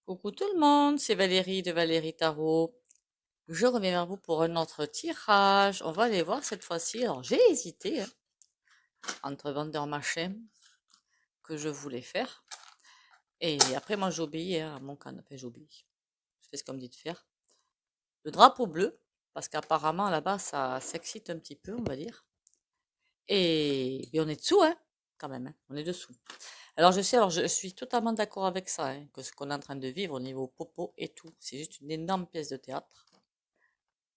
Coucou tout le monde, c'est Valérie de Valérie Tarot. Je reviens vers vous pour un autre tirage. On va aller voir cette fois-ci. Alors j'ai hésité entre vendeur machin que je voulais faire. Et après moi j'obéis à mon canapé, j'obéis. Je fais ce qu'on me dit de faire. Le drapeau bleu, parce qu'apparemment là-bas ça s'excite un petit peu, on va dire. Et on est dessous, hein, quand même, hein, on est dessous. Alors je sais, alors je suis totalement d'accord avec ça, hein, que ce qu'on est en train de vivre au niveau popo et tout, c'est juste une énorme pièce de théâtre.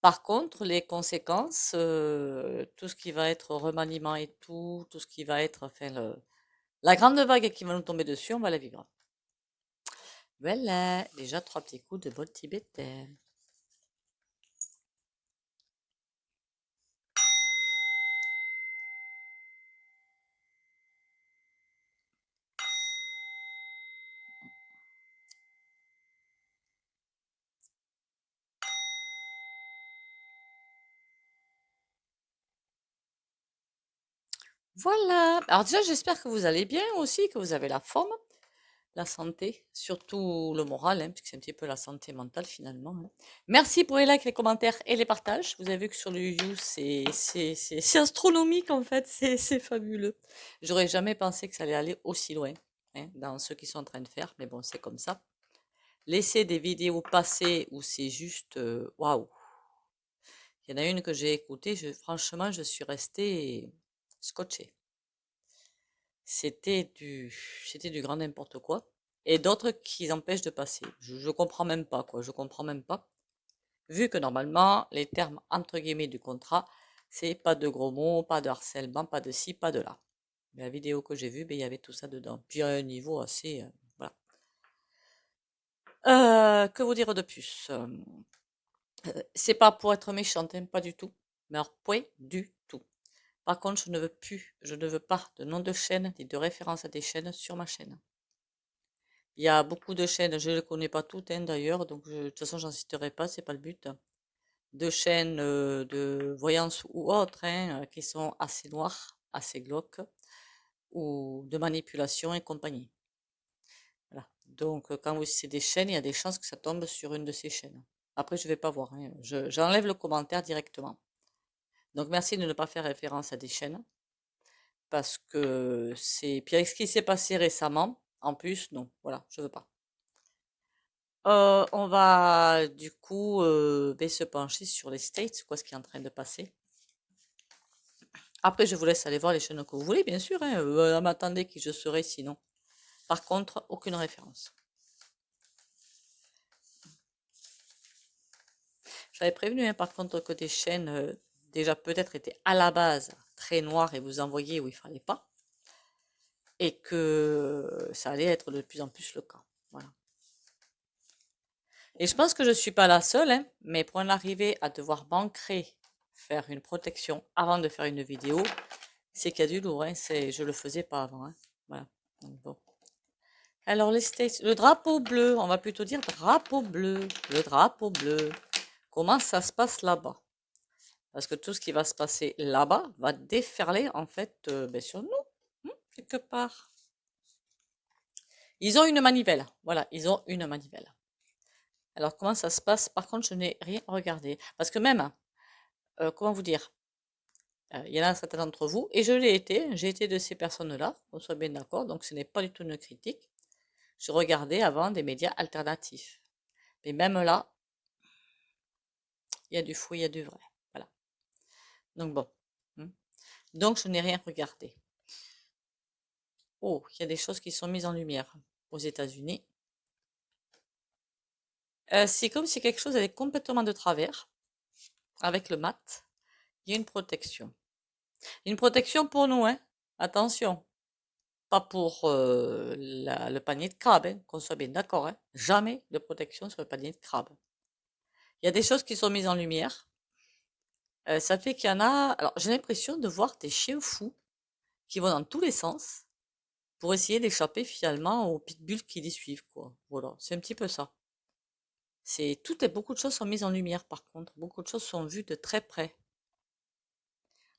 Par contre, les conséquences, tout ce qui va être remaniement et tout ce qui va être, enfin, la grande vague qui va nous tomber dessus, on va la vivre. Voilà, déjà trois petits coups de bol tibétain. Voilà. Alors déjà, j'espère que vous allez bien aussi, que vous avez la forme, la santé, surtout le moral, hein, puisque c'est un petit peu la santé mentale finalement, hein. Merci pour les likes, les commentaires et les partages. Vous avez vu que sur le You, c'est astronomique en fait, c'est fabuleux. J'aurais jamais pensé que ça allait aller aussi loin, hein, dans ce qu'ils sont en train de faire, mais bon, c'est comme ça. Laisser des vidéos passer où c'est juste waouh. Il y en a une que j'ai écoutée, franchement, je suis restée scotchée. C'était du, c'était du grand n'importe quoi. Et d'autres qui empêchent de passer. Je comprends même pas, quoi. Je comprends même pas. Vu que normalement, les termes entre guillemets du contrat, c'est pas de gros mots, pas de harcèlement, pas de ci, pas de là. Mais la vidéo que j'ai vue, ben, il y avait tout ça dedans. Puis à un niveau assez, voilà. Que vous dire de plus? C'est pas pour être méchante, hein, pas du tout. Mais alors, point du tout. Par contre, je ne veux pas de nom de chaîne ni de référence à des chaînes sur ma chaîne. Il y a beaucoup de chaînes, je ne les connais pas toutes hein, d'ailleurs, donc de toute façon, j'en citerai pas, c'est pas le but. De chaînes de voyance ou autres hein, qui sont assez noires, assez glauques, ou de manipulation et compagnie. Voilà. Donc, quand vous c'est des chaînes, il y a des chances que ça tombe sur une de ces chaînes. Après, je vais pas voir, hein, j'enlève le commentaire directement. Donc, merci de ne pas faire référence à des chaînes, parce que c'est. Puis avec ce qui s'est passé récemment, en plus, non, voilà, je veux pas. On va du coup ben, se pencher sur les States, quoi, ce qui est en train de passer. Après, je vous laisse aller voir les chaînes que vous voulez, bien sûr. Hein, m'attendez qui je serai sinon. Par contre, aucune référence. J'avais prévenu, hein, par contre, que des chaînes déjà peut-être étaient à la base très noires et vous envoyaient où il fallait pas, et que ça allait être de plus en plus le cas. Voilà. Et je pense que je suis pas la seule, hein, mais pour en arriver à devoir m'ancrer, faire une protection avant de faire une vidéo, c'est qu'il y a du lourd, hein, je le faisais pas avant, hein. Voilà. Donc, bon. Alors les States, le drapeau bleu, on va plutôt dire drapeau bleu, le drapeau bleu. Comment ça se passe là-bas? Parce que tout ce qui va se passer là-bas va déferler en fait ben, sur nous, quelque part. Ils ont une manivelle, voilà, ils ont une manivelle. Alors comment ça se passe? Par contre, je n'ai rien regardé. Parce que même, comment vous dire, il y en a certains d'entre vous, et je l'ai été, j'ai été de ces personnes-là, qu'on soit bien d'accord, donc ce n'est pas du tout une critique. Je regardais avant des médias alternatifs. Mais même là, il y a du faux, il y a du vrai. Voilà. Donc bon. Hmm. Donc je n'ai rien regardé. Oh, il y a des choses qui sont mises en lumière aux États-Unis. C'est comme si quelque chose avait complètement de travers avec le mat. Il y a une protection. Une protection pour nous, hein. Attention. Pas pour le panier de crabe, hein, qu'on soit bien d'accord, hein. Jamais de protection sur le panier de crabe. Il y a des choses qui sont mises en lumière. Ça fait qu'il y en a. Alors, j'ai l'impression de voir des chiens fous qui vont dans tous les sens pour essayer d'échapper finalement aux pitbulls qui les suivent, quoi. Voilà, c'est un petit peu ça. Beaucoup de choses sont mises en lumière par contre. Beaucoup de choses sont vues de très près.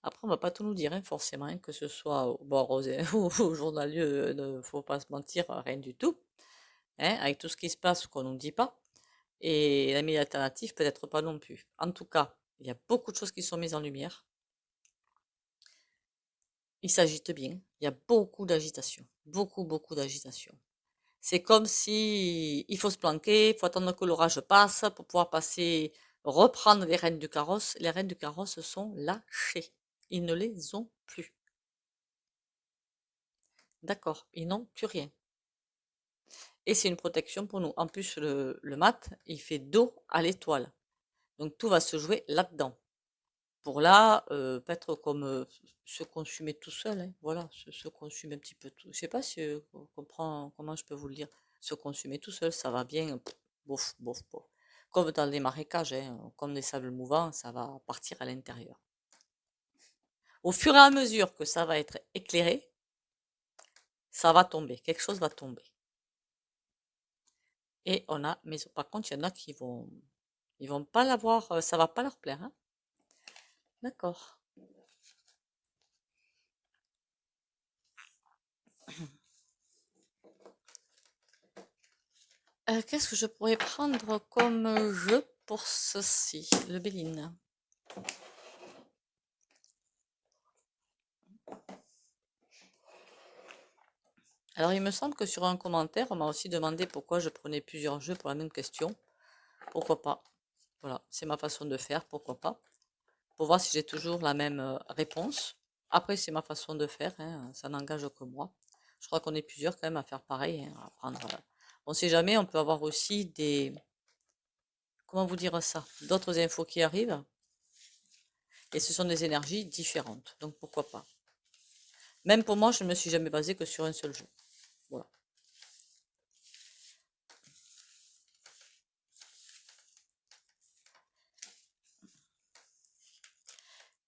Après, on va pas tout nous dire, hein, forcément, hein, que ce soit bon, aux journaliers, ne faut pas se mentir, rien du tout. hein, avec tout ce qui se passe qu'on ne nous dit pas. Et la meilleure alternative, peut-être pas non plus. En tout cas, il y a beaucoup de choses qui sont mises en lumière. Il s'agite bien. Il y a beaucoup d'agitation. Beaucoup, beaucoup d'agitation. C'est comme si il faut se planquer, il faut attendre que l'orage passe pour pouvoir passer, reprendre les rênes du carrosse. Les rênes du carrosse sont lâchées. Ils ne les ont plus. D'accord, ils n'ont plus rien. Et c'est une protection pour nous. En plus, le mat, il fait dos à l'étoile. Donc tout va se jouer là-dedans. Pour là, peut-être comme se consumer tout seul, hein, voilà, se consumer un petit peu tout. Je sais pas si on comprend comment je peux vous le dire. Se consumer tout seul, ça va bien, bof, bof, bof. Comme dans les marécages, hein, comme des sables mouvants, ça va partir à l'intérieur. Au fur et à mesure que ça va être éclairé, ça va tomber, quelque chose va tomber. Et on a, mais par contre, il y en a ils vont pas l'avoir, ça va pas leur plaire, hein. D'accord. Qu'est-ce que je pourrais prendre comme jeu pour ceci? Le Béline. Alors, il me semble que sur un commentaire, on m'a aussi demandé pourquoi je prenais plusieurs jeux pour la même question. Pourquoi pas? Voilà, c'est ma façon de faire, pourquoi pas? Pour voir si j'ai toujours la même réponse. Après, c'est ma façon de faire, hein, ça n'engage que moi. Je crois qu'on est plusieurs quand même à faire pareil, hein, à prendre. On sait jamais, on peut avoir aussi des. Comment vous dire ça? D'autres infos qui arrivent. Et ce sont des énergies différentes. Donc pourquoi pas? Même pour moi, je ne me suis jamais basée que sur un seul jeu. Voilà.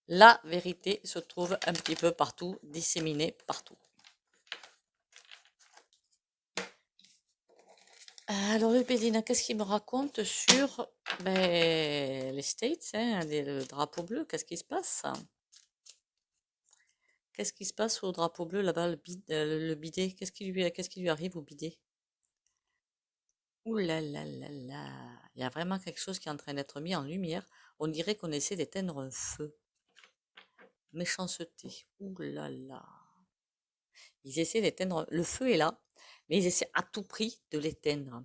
La vérité se trouve un petit peu partout, disséminée partout. Alors le Bédina, qu'est-ce qu'il me raconte sur les States, hein, le drapeau bleu, qu'est-ce qui se passe? Qu'est-ce qui se passe au drapeau bleu là-bas, le bidet? Qu'est-ce qui lui arrive au bidet? Ouh là là là là, il y a vraiment quelque chose qui est en train d'être mis en lumière. On dirait qu'on essaie d'éteindre un feu. Méchanceté. Ouh là là. Ils essaient d'éteindre. Le feu est là, mais ils essaient à tout prix de l'éteindre.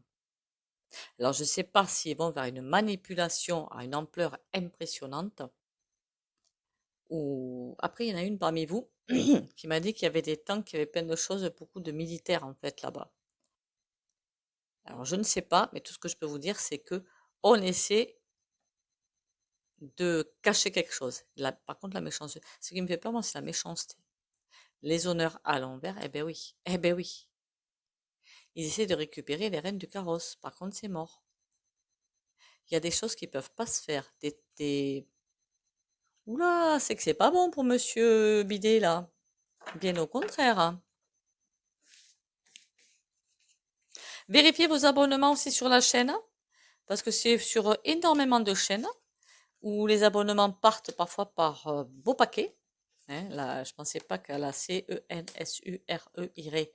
Alors, je ne sais pas s'ils vont vers une manipulation à une ampleur impressionnante. Ou après, il y en a une parmi vous qui m'a dit qu'il y avait des tanks, qu'il y avait plein de choses, beaucoup de militaires en fait là-bas. Alors, je ne sais pas, mais tout ce que je peux vous dire, c'est que on essaie de cacher quelque chose. Par contre, la méchanceté, ce qui me fait peur, moi, c'est la méchanceté. Les honneurs à l'envers, eh ben oui, eh ben oui. Ils essaient de récupérer les rênes du carrosse. Par contre, c'est mort. Il y a des choses qui peuvent pas se faire. Oula, c'est que c'est pas bon pour monsieur Bidet, là. Bien au contraire, hein. Vérifiez vos abonnements aussi sur la chaîne, parce que c'est sur énormément de chaînes où les abonnements partent parfois par beau paquet. Hein, là, je pensais pas qu'à la CENSURE irait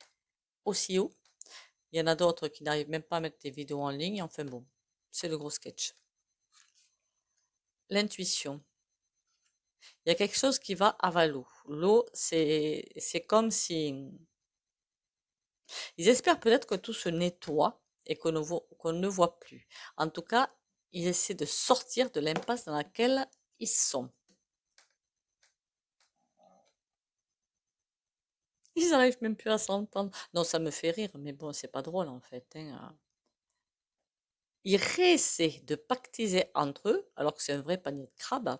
aussi haut. Il y en a d'autres qui n'arrivent même pas à mettre des vidéos en ligne. Enfin bon, c'est le gros sketch. L'intuition. Il y a quelque chose qui va à l'eau. L'eau, c'est comme si ils espèrent peut-être que tout se nettoie et qu'on ne voit plus. En tout cas, ils essaient de sortir de l'impasse dans laquelle ils sont. Ils n'arrivent même plus à s'entendre. Non, ça me fait rire, mais bon, c'est pas drôle en fait, hein. Ils réessaient de pactiser entre eux, alors que c'est un vrai panier de crabes.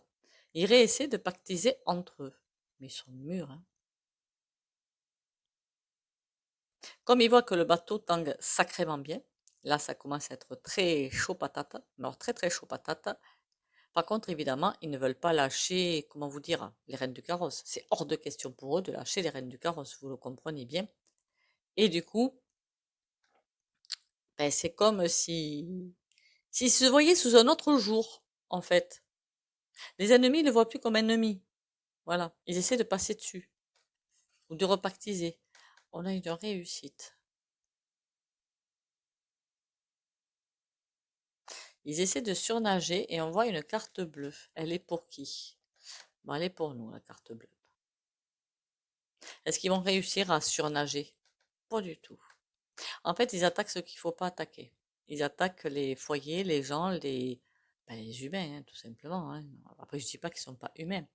Ils réessaient de pactiser entre eux. Mais ils sont mûrs, hein. Comme ils voient que le bateau tangue sacrément bien, là ça commence à être très chaud patate, alors très très chaud patate. Par contre, évidemment, ils ne veulent pas lâcher, comment vous dire, les rênes du carrosse. C'est hors de question pour eux de lâcher les rênes du carrosse, vous le comprenez bien. Et du coup, c'est comme si s'ils se voyaient sous un autre jour, en fait. Les ennemis ne le voient plus comme ennemi. Voilà, ils essaient de passer dessus ou de repactiser. On a une réussite. Ils essaient de surnager et on voit une carte bleue. Elle est pour qui? Bon, elle est pour nous, la carte bleue. Est-ce qu'ils vont réussir à surnager? Pas du tout. En fait, ils attaquent ce qu'il faut pas attaquer. Ils attaquent les foyers, les gens, les humains, hein, tout simplement, hein. Après, je dis pas qu'ils sont pas humains.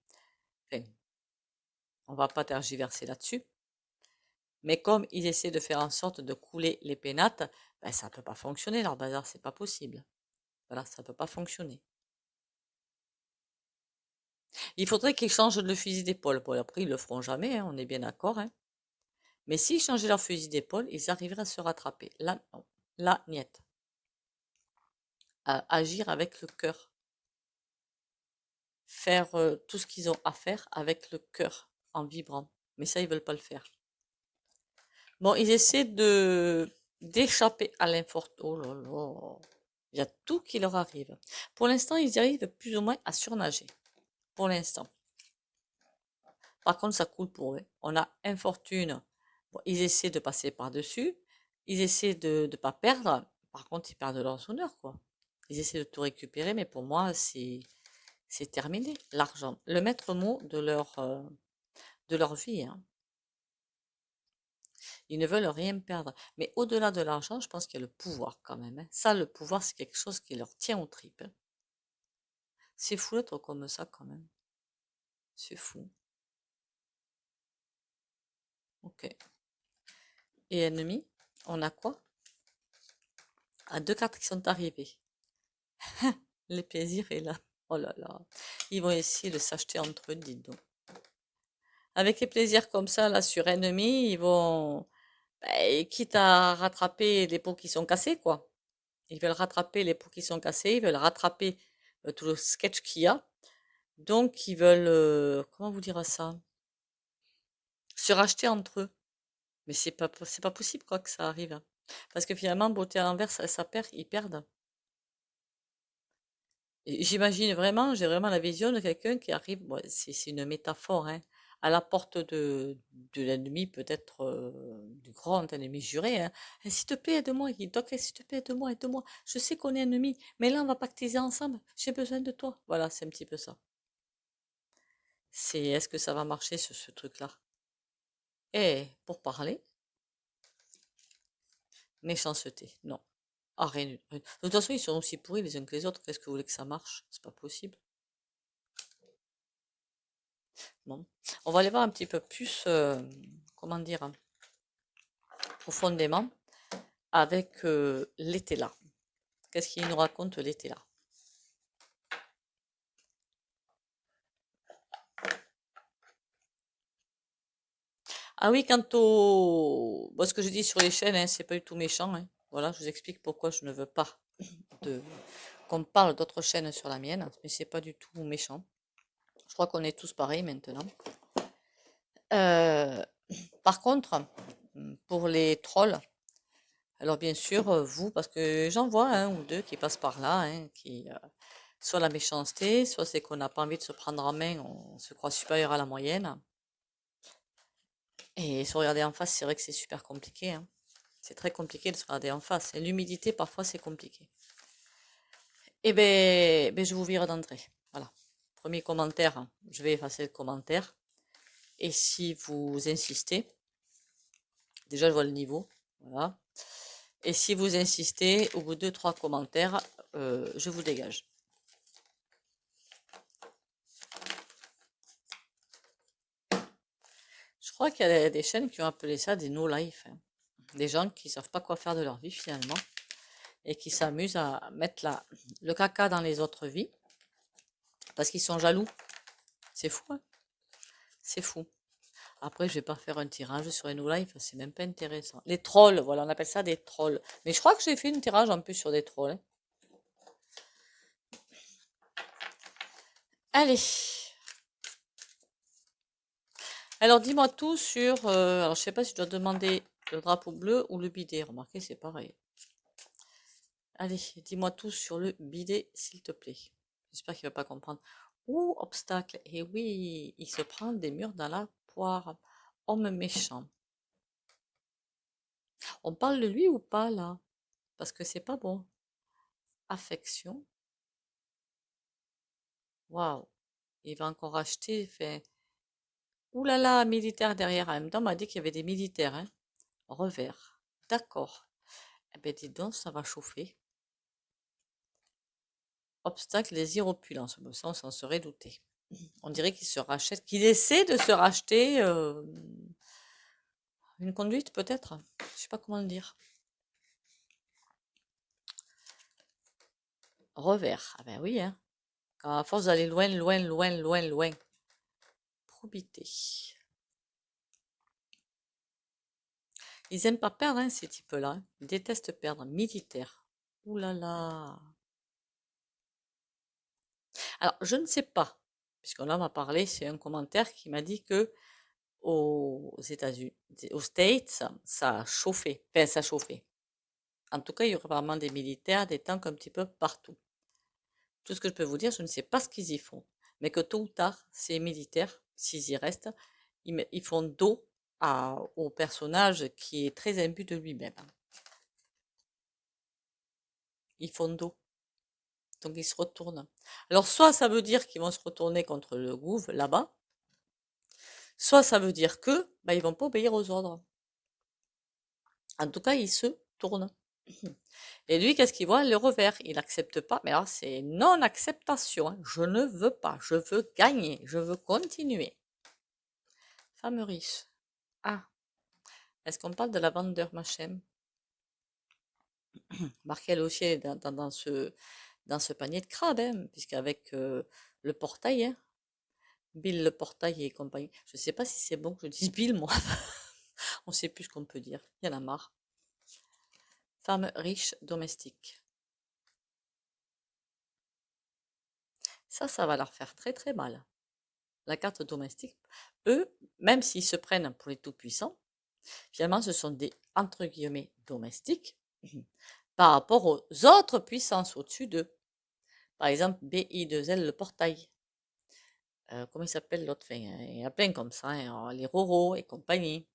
Enfin, on va pas tergiverser là-dessus. Mais comme ils essaient de faire en sorte de couler les pénates, ben, ça peut pas fonctionner, leur bazar, c'est pas possible. Voilà, ça peut pas fonctionner. Il faudrait qu'ils changent le fusil d'épaule. Bon, après, ils le feront jamais, hein, on est bien d'accord, hein. Mais s'ils changeaient leur fusil d'épaule, ils arriveraient à se rattraper. Là, non. Là, niet. À agir avec le cœur. Faire tout ce qu'ils ont à faire avec le cœur, en vibrant. Mais ça, ils veulent pas le faire. Bon, ils essaient d'échapper à l'infort. Oh là là. Il y a tout qui leur arrive. Pour l'instant, ils y arrivent plus ou moins à surnager. Pour l'instant. Par contre, ça coule pour eux. On a infortune. Bon, ils essaient de passer par-dessus. Ils essaient de ne pas perdre. Par contre, ils perdent leur honneur, quoi. Ils essaient de tout récupérer, mais pour moi, c'est terminé. L'argent. Le maître mot de leur vie, hein. Ils ne veulent rien perdre. Mais au-delà de l'argent, je pense qu'il y a le pouvoir quand même, hein. Ça, le pouvoir, c'est quelque chose qui leur tient aux tripes, hein. C'est fou d'être comme ça quand même. C'est fou. Ok. Et ennemi, on a quoi? Ah, deux cartes qui sont arrivées. Les plaisirs est là. Oh là là. Ils vont essayer de s'acheter entre eux, dites donc. Avec les plaisirs comme ça, là, sur ennemi, ils vont, quitte à rattraper les pots qui sont cassés, quoi. Ils veulent rattraper les pots qui sont cassés, ils veulent rattraper tout le sketch qu'il y a. Donc, ils veulent, comment vous dire ça? Se racheter entre eux. Mais c'est pas possible, quoi, que ça arrive, hein. Parce que finalement, beauté à l'envers, ça perd, ils perdent. Et j'imagine vraiment, j'ai vraiment la vision de quelqu'un qui arrive, bon, c'est une métaphore, hein, à la porte de l'ennemi, peut-être du grand ennemi juré, hein. Eh, s'il te plaît, aide-moi, Doc, s'il te plaît, aide-moi, aide-moi. Je sais qu'on est ennemis, mais là, on va pactiser ensemble. J'ai besoin de toi. Voilà, c'est un petit peu ça. Est-ce que ça va marcher, ce truc-là? Eh, pour parler, méchanceté, non. Ah, rien. De toute façon, ils sont aussi pourris les uns que les autres. Qu'est-ce que vous voulez que ça marche? C'est pas possible. Bon. On va aller voir un petit peu plus, comment dire, hein, profondément avec l'été là. Qu'est-ce qu'il nous raconte l'été là? Ah oui, quant au... Bon, ce que je dis sur les chaînes, hein, c'est pas du tout méchant, hein. Voilà, je vous explique pourquoi je ne veux pas de... qu'on parle d'autres chaînes sur la mienne, mais c'est pas du tout méchant. Je crois qu'on est tous pareils maintenant. Euh, Par contre, pour les trolls, alors bien sûr, vous, parce que j'en vois un ou deux qui passent par là, hein, qui soit la méchanceté, soit c'est qu'on n'a pas envie de se prendre en main, on se croit supérieur à la moyenne. Et se regarder en face, c'est vrai que c'est super compliqué, hein. C'est très compliqué de se regarder en face. Et l'humidité, parfois, c'est compliqué. Eh ben, je vous vire d'entrée. Voilà. Premier commentaire, hein, je vais effacer le commentaire. Et si vous insistez, déjà je vois le niveau, voilà. Et si vous insistez, au bout de 2-3 commentaires, je vous dégage. Je crois qu'il y a des chaînes qui ont appelé ça des no-life, hein. Des gens qui ne savent pas quoi faire de leur vie finalement et qui s'amusent à mettre le caca dans les autres vies parce qu'ils sont jaloux. C'est fou, hein. C'est fou. Après, je vais pas faire un tirage sur les no-life, c'est même pas intéressant. Les trolls, voilà, on appelle ça des trolls. Mais je crois que j'ai fait un tirage en plus sur des trolls, hein. Allez. Alors, dis-moi tout sur... alors, je sais pas si je dois demander le drapeau bleu ou le bidet. Remarquez, c'est pareil. Allez, dis-moi tout sur le bidet, s'il te plaît. J'espère qu'il va pas comprendre. Ouh, obstacle. Et oui, il se prend des murs dans la poire. Homme méchant. On parle de lui ou pas, là? Parce que c'est pas bon. affection. Waouh. Il va encore acheter. Fait... Ouh là là, militaire derrière. En même temps, on m'a dit qu'il y avait des militaires. Hein. Revers. D'accord. Eh bien, dis donc, ça va chauffer. Obstacle, désir, opulence. Bon, ça, on s'en serait douté. On dirait qu'il se rachète, qu'il essaie de se racheter une conduite, peut-être. Je sais pas comment le dire. Revers. Ah ben oui, hein. Quand à force d'aller loin, loin, loin, loin, loin. Probité. Ils aiment pas perdre, hein, ces types-là. Hein. Ils détestent perdre. Militaire. Ouh là là. Alors, je ne sais pas, puisqu'on en m'a parlé, c'est un commentaire qui m'a dit que aux États-Unis, aux States, ça a chauffé. Enfin, ça chauffait. En tout cas, il y aurait vraiment des militaires, des tanks un petit peu partout. Tout ce que je peux vous dire, je ne sais pas ce qu'ils y font, mais que tôt ou tard, ces militaires, s'ils y restent, ils font dos au personnage qui est très imbu de lui-même. Ils font dos. Donc ils se retournent. Alors soit ça veut dire qu'ils vont se retourner contre le gouv là-bas, soit ça veut dire que bah, ils vont pas obéir aux ordres. En tout cas, ils se tournent. Et lui, qu'est-ce qu'il voit? Le revers. Il n'accepte pas. Mais alors, c'est non-acceptation. Hein. Je ne veux pas. Je veux gagner. Je veux continuer. Femme riche. Ah, est-ce qu'on parle de la vendeur Machem? Marqué aussi est dans ce panier de crabes, hein, puisqu'avec le portail, hein, Bill le portail et compagnie. Je ne sais pas si c'est bon que je dise Bill, moi. On ne sait plus ce qu'on peut dire. Il y en a marre. Femme riche domestique. Ça va leur faire très très mal. La carte domestique, eux, même s'ils se prennent pour les tout-puissants, finalement, ce sont des, entre guillemets, domestiques par rapport aux autres puissances au-dessus d'eux. Par exemple, BI2L, le portail. Comment il s'appelle l'autre? Enfin, il y a plein comme ça, hein, les Roro et compagnie.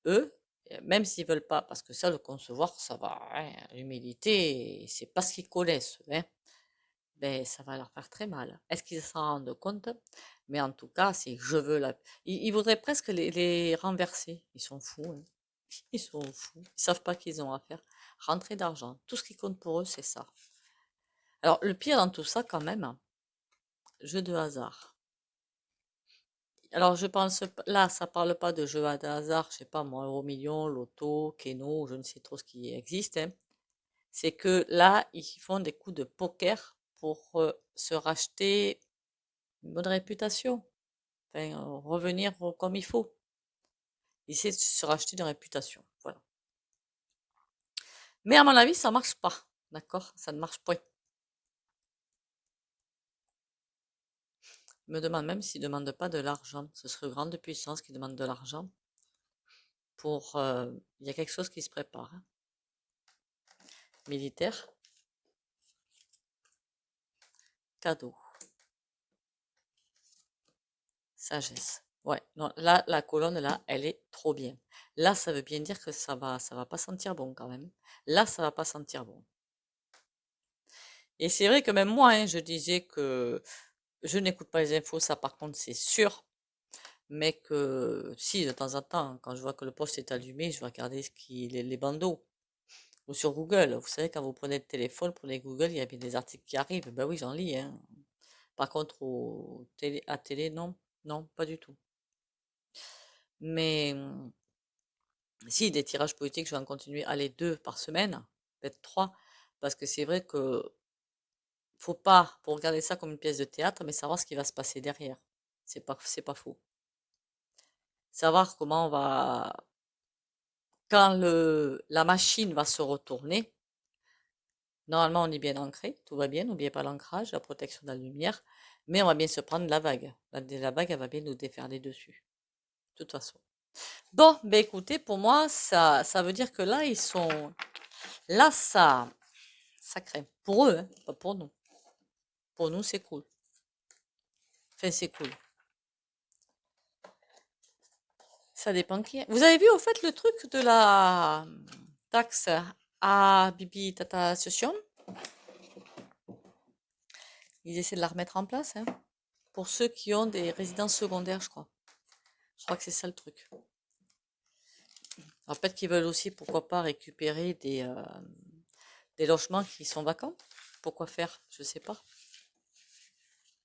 Eux, même s'ils veulent pas, parce que ça, le concevoir, ça va, hein, l'humilité, c'est pas ce qu'ils connaissent, hein, ben, ça va leur faire très mal. Est-ce qu'ils s'en rendent compte? Mais en tout cas, c'est je veux la. Ils voudraient presque les renverser. Ils sont fous, hein. Ils sont fous. Ils savent pas qu'ils ont à faire. Rentrer d'argent. Tout ce qui compte pour eux, c'est ça. Alors, le pire dans tout ça, quand même, jeu de hasard. Alors, je pense, là, ça parle pas de jeu de hasard, je sais pas moi, euro million, loto, keno, je ne sais trop ce qui existe, hein. C'est que là, ils font des coups de poker pour se racheter une bonne réputation. Enfin, revenir comme il faut. Ils essaient de se racheter une réputation. Voilà. Mais à mon avis, ça marche pas. D'accord? Ça ne marche pas. Je me demande même s'ils ne demandent pas de l'argent. Ce serait une grande puissance qui demande de l'argent pour. Il y a quelque chose qui se prépare. Hein. Militaire. Cadeau. Sagesse. Ouais, non, là, la colonne, là, elle est trop bien. Là, ça veut bien dire que ça va pas sentir bon quand même. Là, ça va pas sentir bon. Et c'est vrai que même moi, hein, je disais que je n'écoute pas les infos, ça par contre, c'est sûr. Mais que si, de temps en temps, quand je vois que le poste est allumé, je vais regarder les bandeaux. Ou sur Google. Vous savez, quand vous prenez le téléphone, prenez Google, il y a bien des articles qui arrivent. Ben oui, j'en lis, hein. Par contre, à télé, non. Non, pas du tout. Mais si, des tirages politiques, je vais en continuer à les 2 par semaine, peut-être 3, parce que c'est vrai que faut regarder ça comme une pièce de théâtre, mais savoir ce qui va se passer derrière. C'est pas faux. Savoir comment on va, quand la machine va se retourner, normalement on est bien ancré, tout va bien, n'oubliez pas l'ancrage, la protection de la lumière, mais on va bien se prendre la vague. La vague, elle va bien nous déferler dessus, de toute façon. Bon, ben écoutez, pour moi, ça veut dire que là, là, ça craint. Pour eux, hein, pas pour nous. Pour nous, c'est cool. Enfin, c'est cool. Ça dépend qui est. Vous avez vu, au fait, le truc de la taxe à Bibi Tata Association? Ils essaient de la remettre en place, hein, pour ceux qui ont des résidences secondaires, je crois. Je crois que c'est ça le truc. Alors peut-être qu'ils veulent aussi, pourquoi pas, récupérer des logements qui sont vacants. Pourquoi faire? Je sais pas.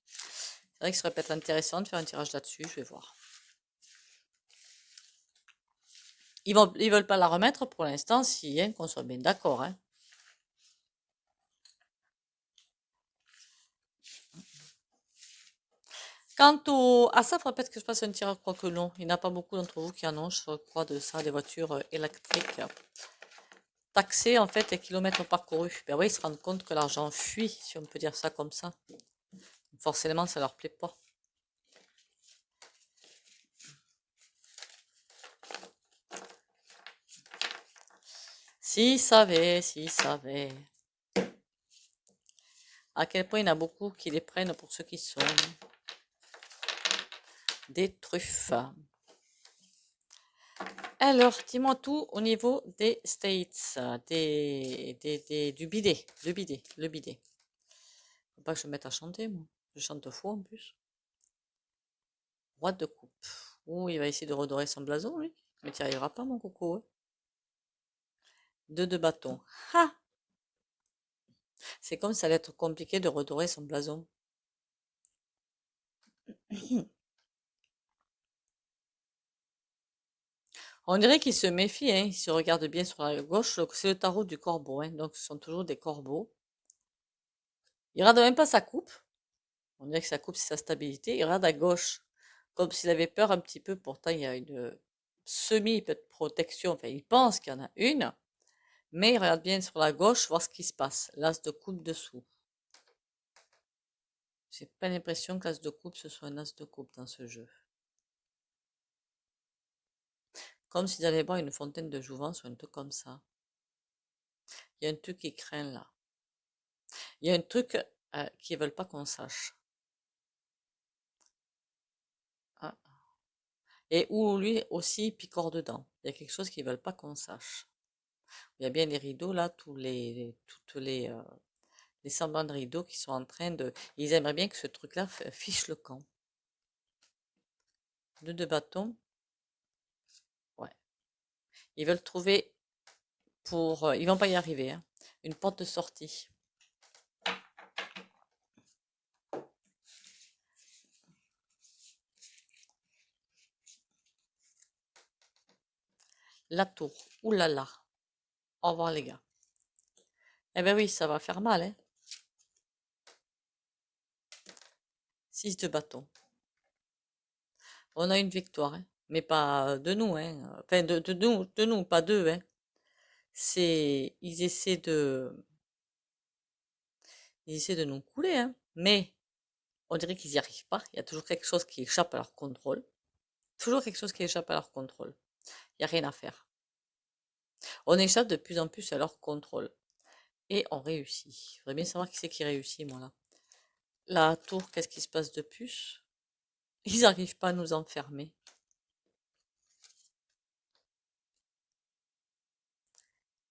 C'est vrai que ce serait peut-être intéressant de faire un tirage là-dessus, je vais voir. Ils veulent pas la remettre pour l'instant, si, hein, qu'on soit bien d'accord, hein. À ça, il faudrait peut-être que je fasse un tirage, quoique non. Il n'y en a pas beaucoup d'entre vous qui en ont, je crois, de ça, des voitures électriques. Taxées, en fait, et kilomètres parcourus. Ben oui, ils se rendent compte que l'argent fuit, si on peut dire ça comme ça. Forcément, ça leur plaît pas. S'ils savaient, s'ils savaient. À quel point il y en a beaucoup qui les prennent pour ce qu'ils sont. Des truffes. Alors, dis-moi tout au niveau des States, du bidet, le bidet. Faut pas que je me mette à chanter, moi. Je chante faux en plus. Roi de coupe. Oh, il va essayer de redorer son blason, lui. Mais tu n'y arriveras pas, mon coco, hein. Deux de bâton. Ha! C'est comme ça allait être compliqué de redorer son blason. On dirait qu'il se méfie, hein. Il se regarde bien sur la gauche. C'est le tarot du corbeau, hein. Donc, ce sont toujours des corbeaux. Il regarde même pas sa coupe. On dirait que sa coupe, c'est sa stabilité. Il regarde à gauche, comme s'il avait peur un petit peu. Pourtant, il y a une semi-protection. Enfin, il pense qu'il y en a une. Mais il regarde bien sur la gauche, voir ce qui se passe. L'as de coupe dessous. J'ai pas l'impression que l'as de coupe, ce soit un as de coupe dans ce jeu. Comme s'ils allaient boire une fontaine de jouvence ou un truc comme ça. Il y a un truc qui craint là. Il y a un truc qu'ils veulent pas qu'on sache. Ah. Et où lui aussi il picore dedans. Il y a quelque chose qu'ils veulent pas qu'on sache. Il y a bien les rideaux là, toutes les semblants de rideaux qui sont en train de. Ils aimeraient bien que ce truc-là fiche le camp. Deux de bâton. Ouais. Ils veulent trouver ils vont pas y arriver, hein, une porte de sortie. La tour. Ouh là là. Au revoir les gars. Eh ben oui, ça va faire mal, hein. 6 de bâton. On a une victoire, hein. Mais pas de nous, hein. Enfin, de nous, pas d'eux, hein. Ils essaient de nous couler, hein. Mais on dirait qu'ils n'y arrivent pas. Il y a toujours quelque chose qui échappe à leur contrôle. Toujours quelque chose qui échappe à leur contrôle. Il n'y a rien à faire. On échappe de plus en plus à leur contrôle. Et on réussit. Je voudrais bien savoir qui c'est qui réussit, moi, là. La tour, qu'est-ce qui se passe de plus? Ils n'arrivent pas à nous enfermer.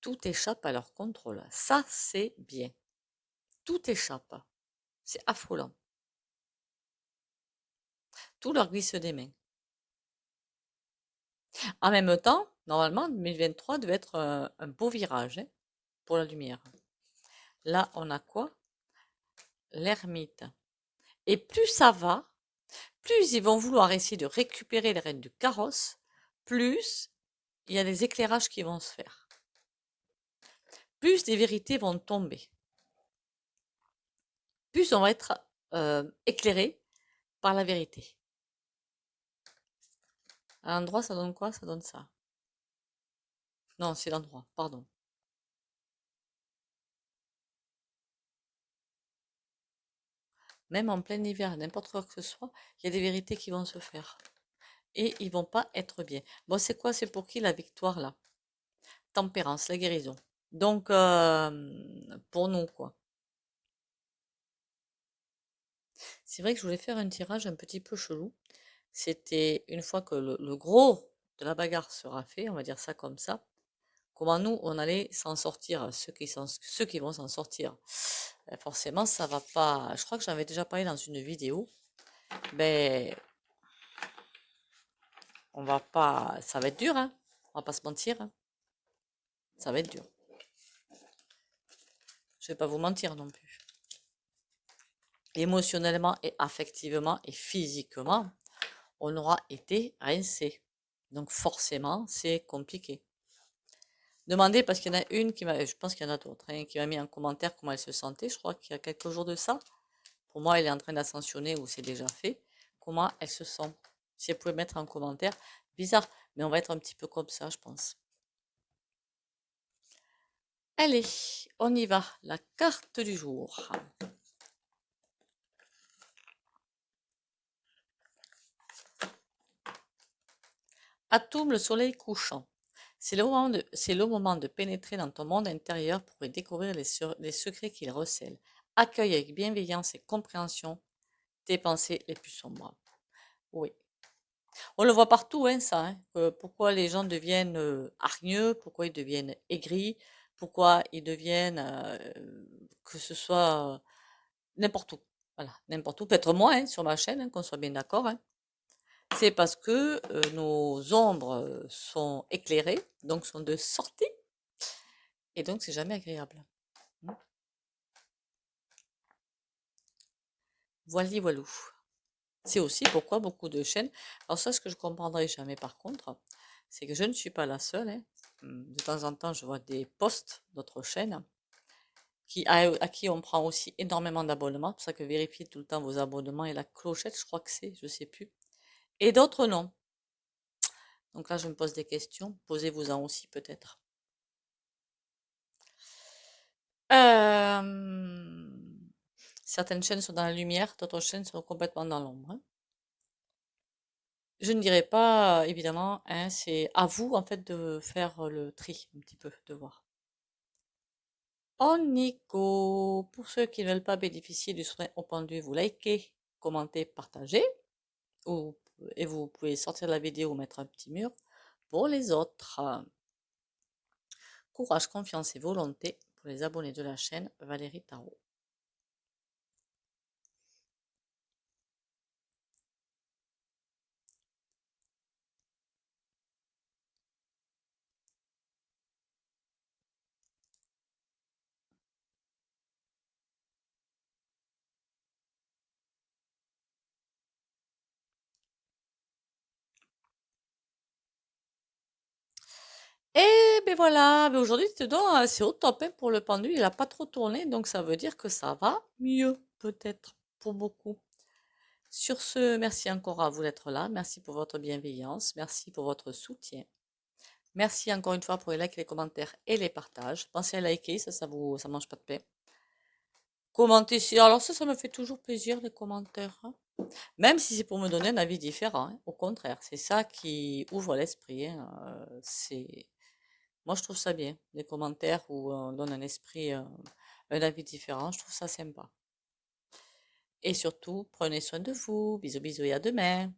Tout échappe à leur contrôle. Ça, c'est bien. Tout échappe. C'est affolant. Tout leur glisse des mains. En même temps, normalement, 2023 devait être un beau virage, hein, pour la lumière. Là, on a quoi? L'ermite. Et plus ça va, plus ils vont vouloir essayer de récupérer les rênes du carrosse, plus il y a des éclairages qui vont se faire. Plus des vérités vont tomber. Plus on va être éclairé par la vérité. À l'endroit, ça donne quoi? Ça donne ça. Non, c'est l'endroit, pardon. Même en plein hiver, n'importe quoi que ce soit, il y a des vérités qui vont se faire. Et ils vont pas être bien. Bon, c'est quoi? C'est pour qui la victoire là? Tempérance, la guérison. Donc, pour nous, quoi. C'est vrai que je voulais faire un tirage un petit peu chelou. C'était une fois que le gros de la bagarre sera fait, on va dire ça comme ça, comment nous, on allait s'en sortir, ceux qui vont s'en sortir. Forcément, ça va pas. Je crois que j'en avais déjà parlé dans une vidéo. Ben, on va pas. Ça va être dur, hein. On va pas se mentir, hein. Ça va être dur. Je vais pas vous mentir non plus. Émotionnellement et affectivement et physiquement, on aura été rincé. Donc forcément, c'est compliqué. Demandez, parce qu'il y en a une qui m'a, je pense qu'il y en a d'autres, hein, qui m'a mis en commentaire comment elle se sentait. Je crois qu'il y a quelques jours de ça. Pour moi, elle est en train d'ascensionner ou c'est déjà fait. Comment elle se sent? Si elle pouvait mettre en commentaire. Bizarre, mais on va être un petit peu comme ça, je pense. Allez, on y va. La carte du jour. Atome le soleil couchant. C'est le moment de pénétrer dans ton monde intérieur pour y découvrir les secrets qu'il recèle. Accueille avec bienveillance et compréhension tes pensées les plus sombres. Oui. On le voit partout, hein, ça. Hein, pourquoi les gens deviennent hargneux, pourquoi ils deviennent aigris, pourquoi ils deviennent, que ce soit n'importe où. Voilà, n'importe où. Peut-être moi, hein, sur ma chaîne, hein, qu'on soit bien d'accord. Hein. C'est parce que nos ombres sont éclairées, donc sont de sortie, et donc c'est jamais agréable. Hmm. Voili voilou. C'est aussi pourquoi beaucoup de chaînes. Alors ça, ce que je comprendrai jamais par contre, c'est que je ne suis pas la seule. Hein. De temps en temps, je vois des posts d'autres chaînes à qui on prend aussi énormément d'abonnements. C'est pour ça que vérifiez tout le temps vos abonnements et la clochette, je crois que c'est, je sais plus. Et d'autres non. Donc là, je me pose des questions. Posez-vous-en aussi peut-être. Certaines chaînes sont dans la lumière, d'autres chaînes sont complètement dans l'ombre. Hein. Je ne dirais pas, évidemment, hein, c'est à vous en fait de faire le tri un petit peu, de voir. Oh Nico, pour ceux qui ne veulent pas bénéficier du soin au pendu, vous likez, commentez, partagez, et vous pouvez sortir la vidéo ou mettre un petit mur. Pour les autres, courage, confiance et volonté pour les abonnés de la chaîne Valérie Tarot. Et ben voilà, ben aujourd'hui c'est au top hein, pour le pendu, il n'a pas trop tourné, donc ça veut dire que ça va mieux, peut-être, pour beaucoup. Sur ce, merci encore à vous d'être là, merci pour votre bienveillance, merci pour votre soutien. Merci encore une fois pour les likes, les commentaires et les partages. Pensez à liker, ça mange pas de pain. Commentez, alors ça me fait toujours plaisir les commentaires. Hein. Même si c'est pour me donner un avis différent, hein. Au contraire, c'est ça qui ouvre l'esprit. Hein. Moi je trouve ça bien, les commentaires où on donne un esprit, un avis différent, je trouve ça sympa. Et surtout, prenez soin de vous. Bisous bisous et à demain.